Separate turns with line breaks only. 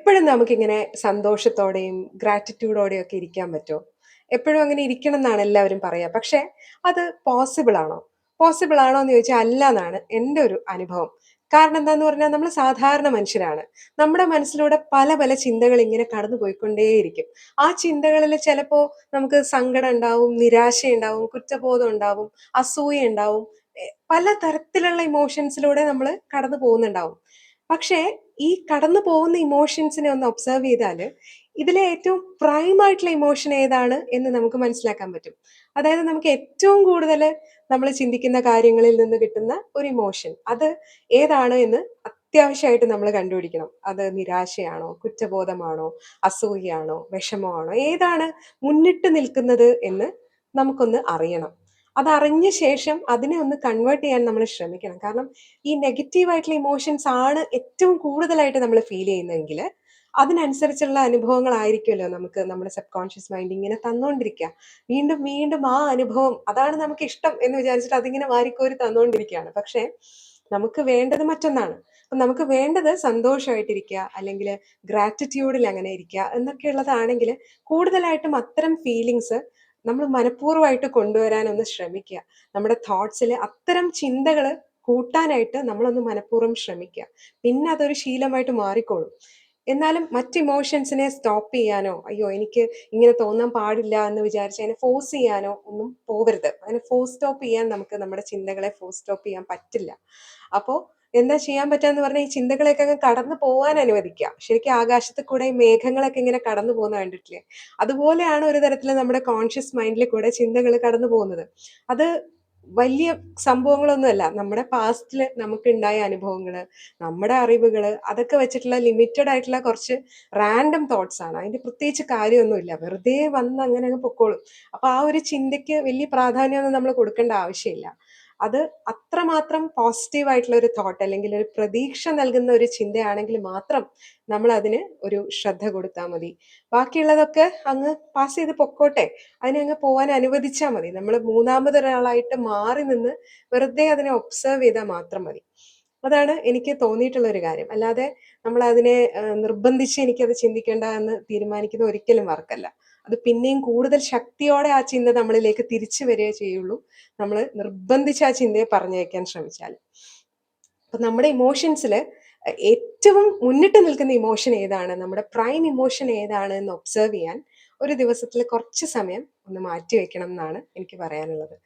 എപ്പോഴും നമുക്കിങ്ങനെ സന്തോഷത്തോടെയും ഗ്രാറ്റിറ്റ്യൂഡോടെയും ഒക്കെ ഇരിക്കാൻ പറ്റുമോ? എപ്പോഴും അങ്ങനെ ഇരിക്കണം എന്നാണ് എല്ലാവരും പറയുക. പക്ഷേ അത് പോസിബിൾ ആണോ? പോസിബിൾ ആണോ എന്ന് ചോദിച്ചാൽ അല്ല എന്നാണ് എൻ്റെ ഒരു അനുഭവം. കാരണം എന്താന്ന് പറഞ്ഞാൽ നമ്മൾ സാധാരണ മനുഷ്യരാണ്. നമ്മുടെ മനസ്സിലൂടെ പല പല ചിന്തകൾ ഇങ്ങനെ കടന്നു പോയിക്കൊണ്ടേയിരിക്കും. ആ ചിന്തകളിൽ ചിലപ്പോൾ നമുക്ക് സങ്കടം ഉണ്ടാവും, നിരാശയുണ്ടാവും, കുറ്റബോധം ഉണ്ടാവും, അസൂയ ഉണ്ടാവും. പല തരത്തിലുള്ള ഇമോഷൻസിലൂടെ നമ്മൾ കടന്നു പോകുന്നുണ്ടാവും. പക്ഷേ ഈ കടന്നു പോകുന്ന ഇമോഷൻസിനെ ഒന്ന് ഒബ്സർവ് ചെയ്താല് ഇതിലെ ഏറ്റവും പ്രൈം ആയിട്ടുള്ള ഇമോഷൻ ഏതാണ് എന്ന് നമുക്ക് മനസ്സിലാക്കാൻ പറ്റും. അതായത് നമുക്ക് ഏറ്റവും കൂടുതൽ നമ്മൾ ചിന്തിക്കുന്ന കാര്യങ്ങളിൽ നിന്ന് കിട്ടുന്ന ഒരു ഇമോഷൻ അത് ഏതാണ് എന്ന് അത്യാവശ്യമായിട്ട് നമ്മൾ കണ്ടുപിടിക്കണം. അത് നിരാശയാണോ, കുറ്റബോധമാണോ, അസൂയയാണോ, വിഷമമാണോ, ഏതാണ് മുന്നിട്ട് നിൽക്കുന്നത് എന്ന് നമുക്കൊന്ന് അറിയണം. അതറിഞ്ഞ ശേഷം അതിനെ ഒന്ന് കൺവേർട്ട് ചെയ്യാൻ നമ്മൾ ശ്രമിക്കണം. കാരണം ഈ നെഗറ്റീവ് ആയിട്ടുള്ള ഇമോഷൻസ് ആണ് ഏറ്റവും കൂടുതലായിട്ട് നമ്മൾ ഫീൽ ചെയ്യുന്നതെങ്കിൽ അതിനനുസരിച്ചുള്ള അനുഭവങ്ങളായിരിക്കുമല്ലോ നമുക്ക് നമ്മുടെ സബ് കോൺഷ്യസ് മൈൻഡ് ഇങ്ങനെ തന്നുകൊണ്ടിരിക്കുക. വീണ്ടും വീണ്ടും ആ അനുഭവം അതാണ് നമുക്ക് ഇഷ്ടം എന്ന് വിചാരിച്ചിട്ട് അതിങ്ങനെ വാരിക്കോരി തന്നുകൊണ്ടിരിക്കുകയാണ്. പക്ഷേ നമുക്ക് വേണ്ടത് മറ്റൊന്നാണ്. അപ്പം നമുക്ക് വേണ്ടത് സന്തോഷമായിട്ടിരിക്കുക, അല്ലെങ്കിൽ ഗ്രാറ്റിറ്റ്യൂഡിൽ അങ്ങനെ ഇരിക്കുക എന്നൊക്കെ ഉള്ളതാണെങ്കിൽ കൂടുതലായിട്ടും അത്തരം ഫീലിങ്സ് നമ്മൾ മനഃപൂർവ്വമായിട്ട് കൊണ്ടുവരാനൊന്ന് ശ്രമിക്കുക. നമ്മുടെ തോട്ട്സിൽ അത്തരം ചിന്തകൾ കൂട്ടാനായിട്ട് നമ്മളൊന്ന് മനഃപൂർവ്വം ശ്രമിക്കുക. പിന്നെ അതൊരു ശീലമായിട്ട് മാറിക്കോളും. എന്നാലും മറ്റ് ഇമോഷൻസിനെ സ്റ്റോപ്പ് ചെയ്യാനോ, അയ്യോ എനിക്ക് ഇങ്ങനെ തോന്നാൻ പാടില്ല എന്ന് വിചാരിച്ച് അതിനെ ഫോഴ്സ് ചെയ്യാനോ ഒന്നും പോകരുത്. അതിനെ ഫോഴ്സ് സ്റ്റോപ്പ് ചെയ്യാൻ നമുക്ക് നമ്മുടെ ചിന്തകളെ ഫോഴ്സ് സ്റ്റോപ്പ് ചെയ്യാൻ പറ്റില്ല. അപ്പോൾ എന്താ ചെയ്യാൻ പറ്റാന്ന് പറഞ്ഞാൽ ഈ ചിന്തകളെയൊക്കെ അങ്ങ് കടന്നു പോകാൻ അനുവദിക്കുക. ശരിക്കും ആകാശത്ത് കൂടെ ഈ മേഘങ്ങളൊക്കെ ഇങ്ങനെ കടന്നു പോകുന്ന കണ്ടിട്ടില്ലേ? അതുപോലെയാണ് ഒരു തരത്തിൽ നമ്മുടെ കോൺഷ്യസ് മൈൻഡിൽ കൂടെ ചിന്തകൾ കടന്നു പോകുന്നത്. അത് വലിയ സംഭവങ്ങളൊന്നുമല്ല. നമ്മുടെ പാസ്റ്റിൽ നമുക്കുണ്ടായ അനുഭവങ്ങൾ, നമ്മുടെ അറിവുകൾ, അതൊക്കെ വെച്ചിട്ടുള്ള ലിമിറ്റഡ് ആയിട്ടുള്ള കുറച്ച് റാൻഡം തോട്ട്സ് ആണ്. അതിന്റെ പ്രത്യേകിച്ച് കാര്യമൊന്നുമില്ല. വെറുതെ വന്ന് അങ്ങനെ അങ്ങ് പൊക്കോളും. അപ്പൊ ആ ഒരു ചിന്തയ്ക്ക് വലിയ പ്രാധാന്യമൊന്നും നമ്മൾ കൊടുക്കേണ്ട ആവശ്യമില്ല. അത് അത്രമാത്രം പോസിറ്റീവ് ആയിട്ടുള്ള ഒരു തോട്ട് അല്ലെങ്കിൽ ഒരു പ്രതീക്ഷ നൽകുന്ന ഒരു ചിന്തയാണെങ്കിൽ മാത്രം നമ്മൾ അതിന് ഒരു ശ്രദ്ധ കൊടുത്താൽ മതി. ബാക്കിയുള്ളതൊക്കെ അങ്ങ് പാസ് ചെയ്ത് പൊക്കോട്ടെ. അതിനെ അങ്ങ് പോകാൻ അനുവദിച്ചാൽ മതി. നമ്മൾ മൂന്നാമതൊരാളായിട്ട് മാറി നിന്ന് വെറുതെ അതിനെ ഒബ്സർവ് ചെയ്താൽ മാത്രം മതി. അതാണ് എനിക്ക് തോന്നിയിട്ടുള്ള ഒരു കാര്യം. അല്ലാതെ നമ്മൾ അതിനെ നിർബന്ധിച്ച് എനിക്കത് ചിന്തിക്കേണ്ട എന്ന് തീരുമാനിക്കുന്ന ഒരിക്കലും വർക്കല്ല. അത് പിന്നെയും കൂടുതൽ ശക്തിയോടെ ആ ചിന്ത നമ്മളിലേക്ക് തിരിച്ചു വരികയേ ചെയ്യുള്ളൂ, നമ്മൾ നിർബന്ധിച്ച് ആ ചിന്തയെ പറഞ്ഞയക്കാൻ ശ്രമിച്ചാൽ. അപ്പൊ നമ്മുടെ ഇമോഷൻസിൽ ഏറ്റവും മുന്നിട്ട് നിൽക്കുന്ന ഇമോഷൻ ഏതാണ്, നമ്മുടെ പ്രൈം ഇമോഷൻ ഏതാണ് എന്ന് ഒബ്സർവ് ചെയ്യാൻ ഒരു ദിവസത്തിൽ കുറച്ച് സമയം ഒന്ന് മാറ്റി വെക്കണം എന്നാണ് എനിക്ക് പറയാനുള്ളത്.